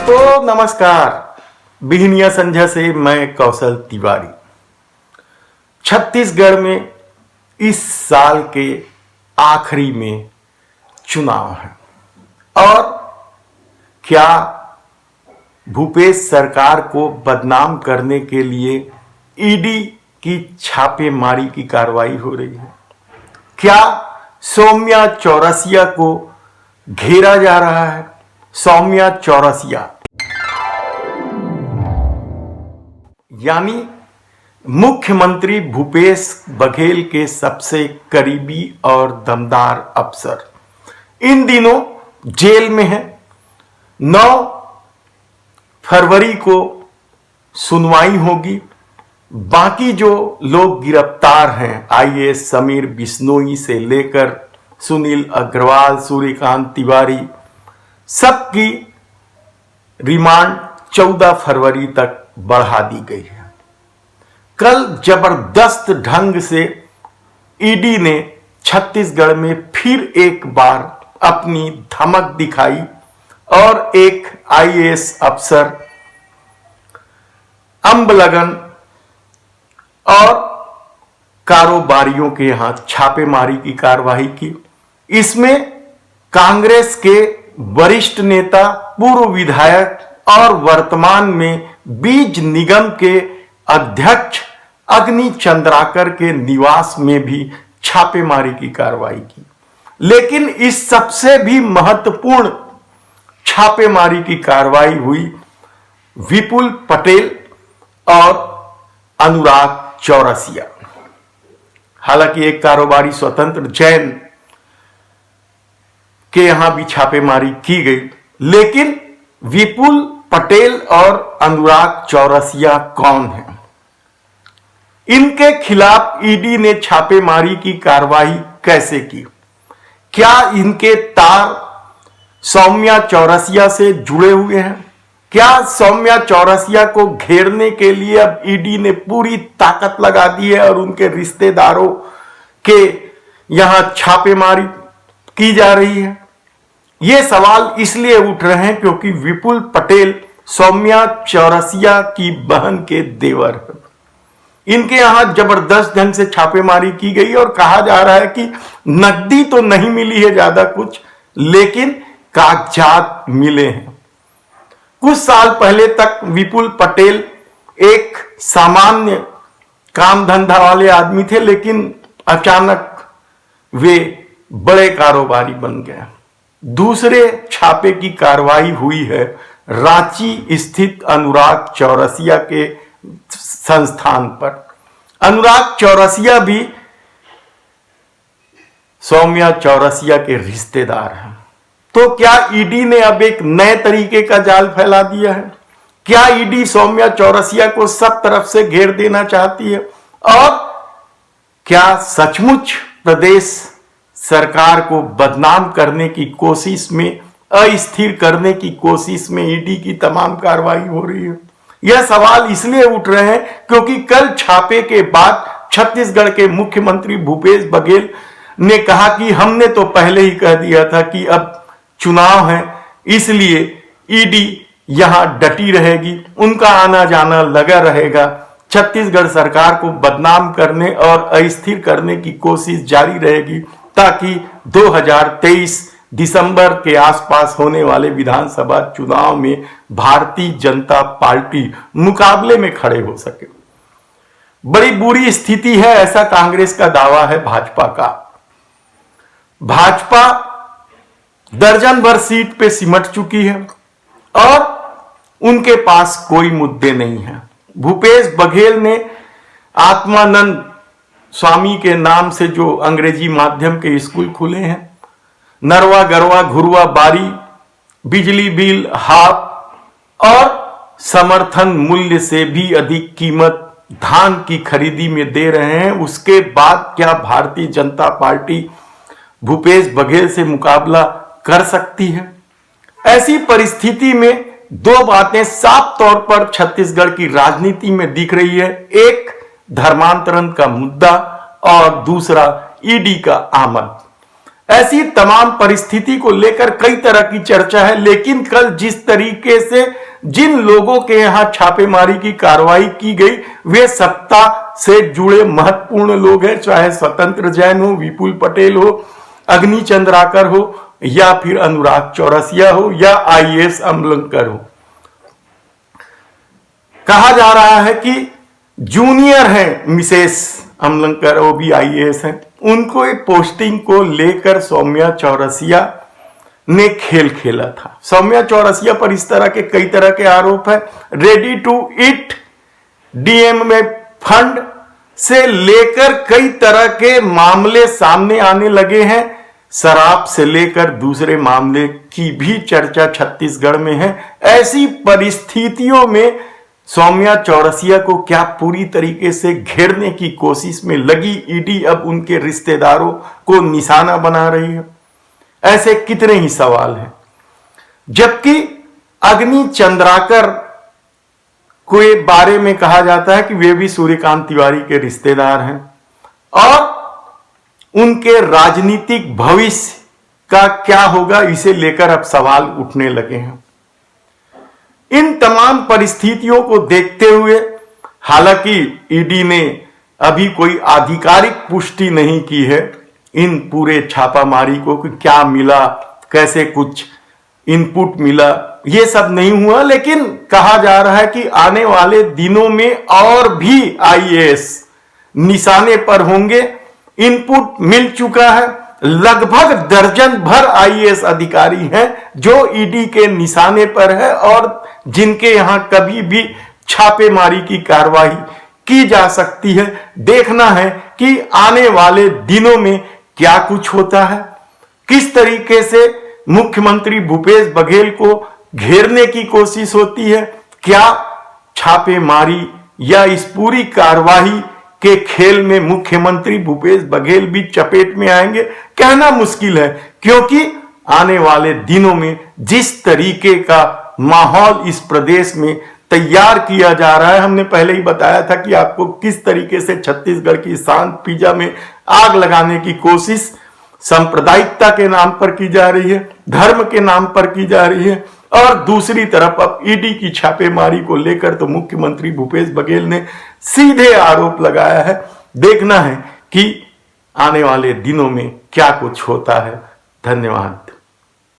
दोस्तों नमस्कार। बिहनिया संझा से मैं कौशल तिवारी। छत्तीसगढ़ में इस साल के आखिरी में चुनाव है और क्या भूपेश सरकार को बदनाम करने के लिए ईडी की छापेमारी की कार्रवाई हो रही है। क्या सौम्या चौरसिया को घेरा जा रहा है। सौम्या चौरसिया यानी मुख्यमंत्री भूपेश बघेल के सबसे करीबी और दमदार अफसर इन दिनों जेल में है। 9 फरवरी को सुनवाई होगी। बाकी जो लोग गिरफ्तार हैं, आईएएस समीर बिश्नोई से लेकर सुनील अग्रवाल, सूर्यकांत तिवारी, सबकी रिमांड 14 फरवरी तक बढ़ा दी गई है। कल जबरदस्त ढंग से ईडी ने छत्तीसगढ़ में फिर एक बार अपनी धमक दिखाई और एक आईएएस अफसर अम्बलगन और कारोबारियों के यहां छापेमारी की कार्रवाई की। इसमें कांग्रेस के वरिष्ठ नेता, पूर्व विधायक और वर्तमान में बीज निगम के अध्यक्ष अग्नि चंद्राकर के निवास में भी छापेमारी की कार्रवाई की। लेकिन इस सबसे भी महत्वपूर्ण छापेमारी की कार्रवाई हुई विपुल पटेल और अनुराग चौरसिया। हालांकि एक कारोबारी स्वतंत्र जैन के यहां भी छापेमारी की गई, लेकिन विपुल पटेल और अनुराग चौरसिया कौन है? इनके खिलाफ ईडी ने छापेमारी की कार्रवाई कैसे की? क्या इनके तार सौम्या चौरसिया से जुड़े हुए हैं? क्या सौम्या चौरसिया को घेरने के लिए अब ईडी ने पूरी ताकत लगा दी है और उनके रिश्तेदारों के यहां छापेमारी की जा रही है? ये सवाल इसलिए उठ रहे हैं क्योंकि विपुल पटेल सौम्या चौरसिया की बहन के देवर है। इनके यहां जबरदस्त ढंग से छापेमारी की गई और कहा जा रहा है कि नकदी तो नहीं मिली है ज्यादा कुछ, लेकिन कागजात मिले हैं। कुछ साल पहले तक विपुल पटेल एक सामान्य काम धंधा वाले आदमी थे, लेकिन अचानक वे बड़े कारोबारी बन गए। दूसरे छापे की कार्रवाई हुई है रांची स्थित अनुराग चौरसिया के संस्थान पर। अनुराग चौरसिया भी सौम्या चौरसिया के रिश्तेदार हैं। तो क्या ईडी ने अब एक नए तरीके का जाल फैला दिया है? क्या ईडी सौम्या चौरसिया को सब तरफ से घेर देना चाहती है? और क्या सचमुच प्रदेश सरकार को बदनाम करने की कोशिश में, अस्थिर करने की कोशिश में ईडी की तमाम कार्रवाई हो रही है? यह सवाल इसलिए उठ रहे हैं क्योंकि कल छापे के बाद छत्तीसगढ़ के मुख्यमंत्री भूपेश बघेल ने कहा कि हमने तो पहले ही कह दिया था कि अब चुनाव है, इसलिए ईडी यहां डटी रहेगी, उनका आना जाना लगा रहेगा। छत्तीसगढ़ सरकार को बदनाम करने और अस्थिर करने की कोशिश जारी रहेगी ताकि 2023 दिसंबर के आसपास होने वाले विधानसभा चुनाव में भारतीय जनता पार्टी मुकाबले में खड़े हो सके। बड़ी बुरी स्थिति है, ऐसा कांग्रेस का दावा है भाजपा का। भाजपा दर्जन भर सीट पे सिमट चुकी है और उनके पास कोई मुद्दे नहीं है। भूपेश बघेल ने आत्मानंद स्वामी के नाम से जो अंग्रेजी माध्यम के स्कूल खुले हैं, नरवा गरवा घुरवा बारी, बिजली बिल हाफ और समर्थन मूल्य से भी अधिक कीमत धान की खरीदी में दे रहे हैं। उसके बाद क्या भारतीय जनता पार्टी भूपेश बघेल से मुकाबला कर सकती है? ऐसी परिस्थिति में दो बातें साफ तौर पर छत्तीसगढ़ की राजनीति में दिख रही है। एक धर्मांतरण का मुद्दा और दूसरा ईडी का आमद। ऐसी तमाम परिस्थिति को लेकर कई तरह की चर्चा है, लेकिन कल जिस तरीके से जिन लोगों के यहां छापेमारी की कार्रवाई की गई वे सत्ता से जुड़े महत्वपूर्ण लोग हैं, चाहे स्वतंत्र जैन हो, विपुल पटेल हो, अग्नि चंद्राकर हो, या फिर अनुराग चौरसिया हो, या आईएएस अमलंकर हो। कहा जा रहा है कि जूनियर हैं मिसेस अमलंकर, वो भी आईएएस हैं, उनको एक पोस्टिंग को लेकर सौम्या चौरसिया ने खेल खेला था। सौम्या चौरसिया पर इस तरह के कई तरह के आरोप है। रेडी टू ईट डीएम में फंड से लेकर कई तरह के मामले सामने आने लगे हैं। शराब से लेकर दूसरे मामले की भी चर्चा छत्तीसगढ़ में है। ऐसी परिस्थितियों में सौम्या चौरसिया को क्या पूरी तरीके से घेरने की कोशिश में लगी ईडी अब उनके रिश्तेदारों को निशाना बना रही है? ऐसे कितने ही सवाल हैं। जबकि अग्नि चंद्राकर के बारे में कहा जाता है कि वे भी सूर्यकांत तिवारी के रिश्तेदार हैं और उनके राजनीतिक भविष्य का क्या होगा, इसे लेकर अब सवाल उठने लगे हैं। इन तमाम परिस्थितियों को देखते हुए, हालांकि ईडी ने अभी कोई आधिकारिक पुष्टि नहीं की है इन पूरे छापामारी को कि क्या मिला, कैसे कुछ इनपुट मिला, ये सब नहीं हुआ, लेकिन कहा जा रहा है कि आने वाले दिनों में और भी आईएएस निशाने पर होंगे। इनपुट मिल चुका है, लगभग दर्जन भर आईएएस अधिकारी हैं जो ईडी के निशाने पर है और जिनके यहां कभी भी छापेमारी की कार्रवाई की जा सकती है। देखना है कि आने वाले दिनों में क्या कुछ होता है, किस तरीके से मुख्यमंत्री भूपेश बघेल को घेरने की कोशिश होती है, क्या छापेमारी या इस पूरी कार्रवाई के खेल में मुख्यमंत्री भूपेश बघेल भी चपेट में आएंगे, कहना मुश्किल है। क्योंकि आने वाले दिनों में जिस तरीके का माहौल इस प्रदेश में तैयार किया जा रहा है, हमने पहले ही बताया था कि आपको किस तरीके से छत्तीसगढ़ की शांत पिजा में आग लगाने की कोशिश सांप्रदायिकता के नाम पर की जा रही है, धर्म के नाम पर की जा रही है, और दूसरी तरफ अब ईडी की छापेमारी को लेकर तो मुख्यमंत्री भूपेश बघेल ने सीधे आरोप लगाया है। देखना है कि आने वाले दिनों में क्या कुछ होता है। धन्यवाद।